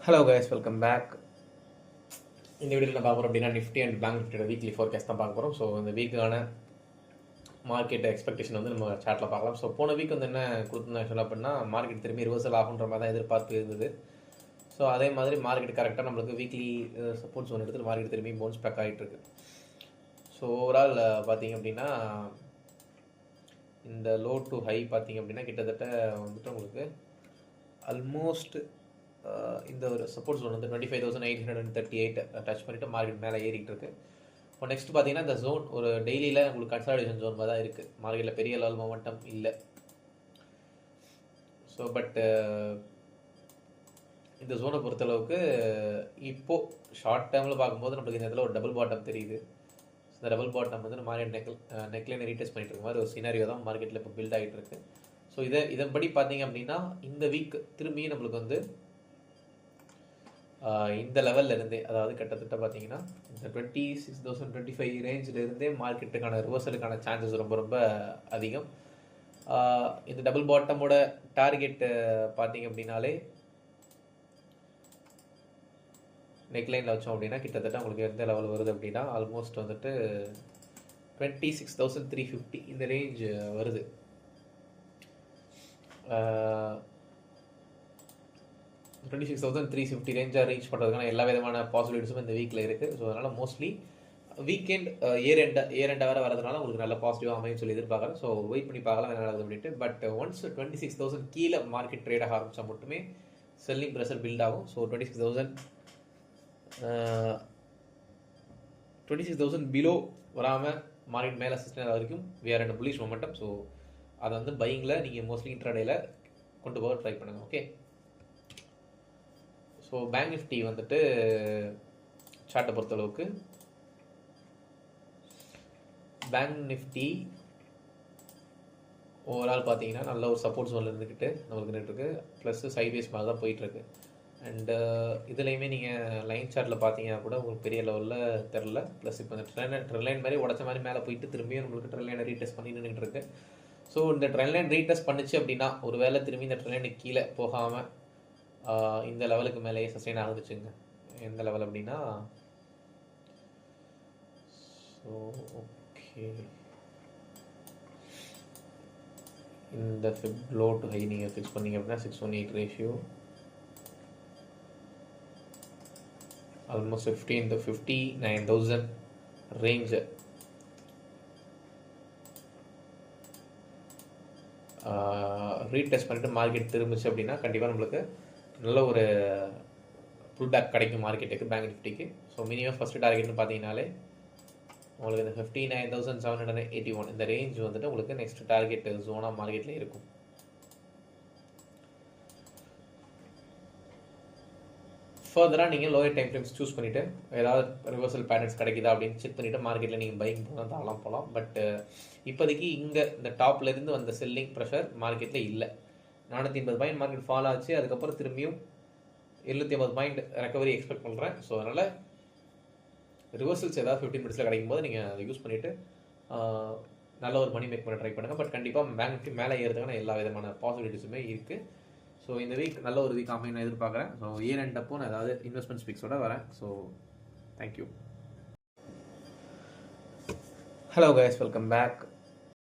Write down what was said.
Hello guys, welcome back. இந்த வீடியோவில் என்ன பார்க்க போகிறோம் அப்படின்னா நிஃப்டி அண்ட் பேங்க் நிஃப்டியோட வீக்லி ஃபோர்காஸ்ட் தான் பார்க்க போகிறோம். ஸோ இந்த வீக்கான மார்க்கெட் எக்ஸ்பெக்டேஷன் வந்து நம்ம சார்ட்டில் பார்க்கலாம். ஸோ போன வீக் வந்து என்ன கொடுத்துருந்தேன் சொல்ல அப்படின்னா மார்க்கெட் திரும்பி ரிவர்சல் ஆகுன்ற மாதிரி தான் எதிர்பார்ப்பு இருந்தது. ஸோ அதே மாதிரி மார்க்கெட் கரெக்டாக நம்மளுக்கு வீக்லி சப்போர்ட்ஸ் ஒன்று எடுத்து மார்க்கெட் திரும்பி பவுன்ஸ் பேக் ஆகிட்டு இருக்கு. ஸோ ஓவரால் பார்த்தீங்க அப்படின்னா இந்த லோ டு ஹை பார்த்தீங்க அப்படின்னா கிட்டத்தட்ட வந்துட்டு உங்களுக்கு ஆல்மோஸ்ட் இந்த ஒரு சப்போர்ட் ஜோன் வந்து 25,838 டச் பண்ணிவிட்டு மார்க்கெட் மேலே ஏறிட்டு இருக்கு. இப்போ நெக்ஸ்ட் பார்த்தீங்கன்னா இந்த ஜோன் ஒரு டெய்லியில் உங்களுக்கு கன்சாலிடேஷன் ஜோன் மாதிரி தான் இருக்குது. மார்க்கெட்டில் பெரிய லெவல் மொமெண்டம் இல்லை. ஸோ பட் இந்த ஜோனை பொறுத்தளவுக்கு இப்போது ஷார்ட் டேர்மில் பார்க்கும்போது நம்மளுக்கு இந்த இடத்துல ஒரு டபுள் பாட்டம் தெரியுது. இந்த டபுள் பாட்டம் வந்து மார்க்கெட் நெக்லைன் ரீடெஸ்ட் பண்ணிட்டு இருக்க மாதிரி ஒரு சினாரியோ தான் மார்க்கெட்டில் இப்போ பில்ட் ஆகிட்டு இருக்கு. ஸோ இதன்படி பார்த்தீங்க அப்படின்னா இந்த வீக் திரும்பியும் நம்மளுக்கு வந்து இந்த லெவலில் இருந்தே, அதாவது கிட்டத்தட்ட பார்த்தீங்கன்னா இந்த 26,025 ரேஞ்சில் இருந்தே மார்க்கெட்டுக்கான ரிவர்சலுக்கான சான்சஸ் ரொம்ப ரொம்ப அதிகம். இந்த டபுள் பாட்டமோட டார்கெட் பார்த்தீங்க அப்படின்னாலே நெக்லைனில் வச்சோம் அப்படின்னா கிட்டத்தட்ட உங்களுக்கு எந்த லெவல் வருது அப்படின்னா ஆல்மோஸ்ட் வந்துட்டு 26,350 இந்த ரேஞ்ச் வருது. 26,350 ரேஞ்சாக ரீச் பண்ணுறதுக்கான எல்லா விதமான பாசிபிலிட்டிஸும் இந்த வீக்கில் இருக்குது. ஸோ அதனால் மோஸ்ட்லி வீக்கெண்ட் இயர் எண்டாக வரதுனால உங்களுக்கு நல்ல பாசிட்டிவாக அமையும் சொல்லி எதிர்பார்க்குறேன். ஸோ வெயிட் பண்ணி பார்க்கலாம் என்ன நடக்குது அப்படின்ட்டு. பட் ஒன்ஸ் 26,000 கீழே மார்க்கெட் ட்ரேட் ஆக ஆரம்பித்தா மட்டுமே செல்லிங் ப்ரெஷர் பில்ட் ஆகும். ஸோ 26,000 பிலோ வராமல் மார்க்கெட் மேலே சஸ்டைன் வரைக்கும் வேறு ரெண்டு புல்லிஷ் மொமெண்டம். ஸோ அதை வந்து பையிங்கில் நீங்கள் மோஸ்ட்லி இன்ட்ராடேயில் கொண்டு போக ட்ரை பண்ணுங்கள். ஓகே, ஸோ பேங்க் நிஃப்டி வந்துட்டு சார்ட்டை பொறுத்தளவுக்கு பேங்க் நிஃப்டி ஓவரால் பார்த்தீங்கன்னா நல்ல ஒரு சப்போர்ட் ஜோனில் இருந்துக்கிட்டு நம்மளுக்கு நின்றுருக்கு. ப்ளஸ் சைட்வேஸ் மாதிரி தான் போயிட்டுருக்கு. அண்டு இதுலேயுமே நீங்கள் லைன் சார்ட்டில் பார்த்தீங்கன்னா கூட உங்களுக்கு பெரிய லெவலில் தெரில. ப்ளஸ் இப்போ இந்த ட்ரெண்ட் மாதிரி உடச்ச மாதிரி மேலே போயிட்டு திரும்பியும் நம்மளுக்கு ட்ரெண்ட் லைனை ரீடெஸ்ட் பண்ணி நின்றுட்டு இருக்கு. ஸோ இந்த ட்ரெண்ட் லைன் ரீடெஸ்ட் பண்ணிச்சு அப்படின்னா ஒரு வேளை திரும்பி இந்த ட்ரெண்ட் லைனுக்கு கீழே போகாமல் இந்த லெவலுக்கு மேலேயே சஸ்டெயின் ஆகுதுச்சுங்க. எந்த லெவல் அப்படின்னா ஸோ ஓகே, இந்த லோ டு ஹை நீங்கள் ஃபிக்ஸ் பண்ணிங்க அப்படின்னா 618 ரேஷியோ ஆல்மோஸ்ட் 59,000 ரேஞ்சு ரீடெஸ்ட் பண்ணிட்டு மார்க்கெட் திரும்பிச்சு அப்படின்னா கண்டிப்பாக நம்மளுக்கு நல்ல ஒரு புல் பேக் கிடைக்கும் மார்க்கெட்டுக்கு பேங்க் நிஃப்டிக்கு. ஸோ மினிமம் ஃபஸ்ட்டு டார்கெட்னு பார்த்தீங்கன்னாலே உங்களுக்கு இந்த 59,781 இந்த ரேஞ்ச் வந்துட்டு உங்களுக்கு நெக்ஸ்ட் டார்கெட் ஜோனாக மார்க்கெட்டில் இருக்கும். ஃபர்தராக நீங்கள் லோயர் டைம் ஃப்ரேம்ஸ் சூஸ் பண்ணிவிட்டு ஏதாவது ரிவர்சல் பேட்டர்ன்ஸ் கிடைக்குதா அப்படின்னு செக் பண்ணிவிட்டு மார்க்கெட்டில் நீங்கள் பையிங் போனால் தாராளம் போகலாம். பட் இப்போதைக்கு இங்கே இந்த டாப்லேருந்து வந்த செல்லிங் ப்ரெஷர் மார்க்கெட்டில் இல்லை. 480 பாயிண்ட் மார்க்கெட் ஃபால் ஆச்சு. அதுக்கப்புறம் திரும்பியும் 750 பாயிண்ட் ரெக்கவரி எக்ஸ்பெக்ட் பண்ணுறேன். ஸோ அதனால் ரிவர்சல்ஸ் ஏதாவது 15 மினிட்ஸில் கிடைக்கும் போது நீங்கள் அதை யூஸ் பண்ணிவிட்டு நல்ல ஒரு மணி மேக் பண்ண ட்ரை பண்ணுங்கள். பட் கண்டிப்பாக பேங்க் நிஃப்டி மேலே ஏறதுக்கான எல்லா விதமான பாசிபிலிட்டிஸுமே இருக்குது. ஸோ இந்த வீக் நல்ல ஒரு வீக் அமையும் நான் எதிர்பார்க்குறேன். ஸோ இயர் எண்ட் அப்போ நான் ஏதாவது இன்வெஸ்ட்மெண்ட் ஸ்பீக்ஸோட வரேன். So thank you. Hello guys, welcome back.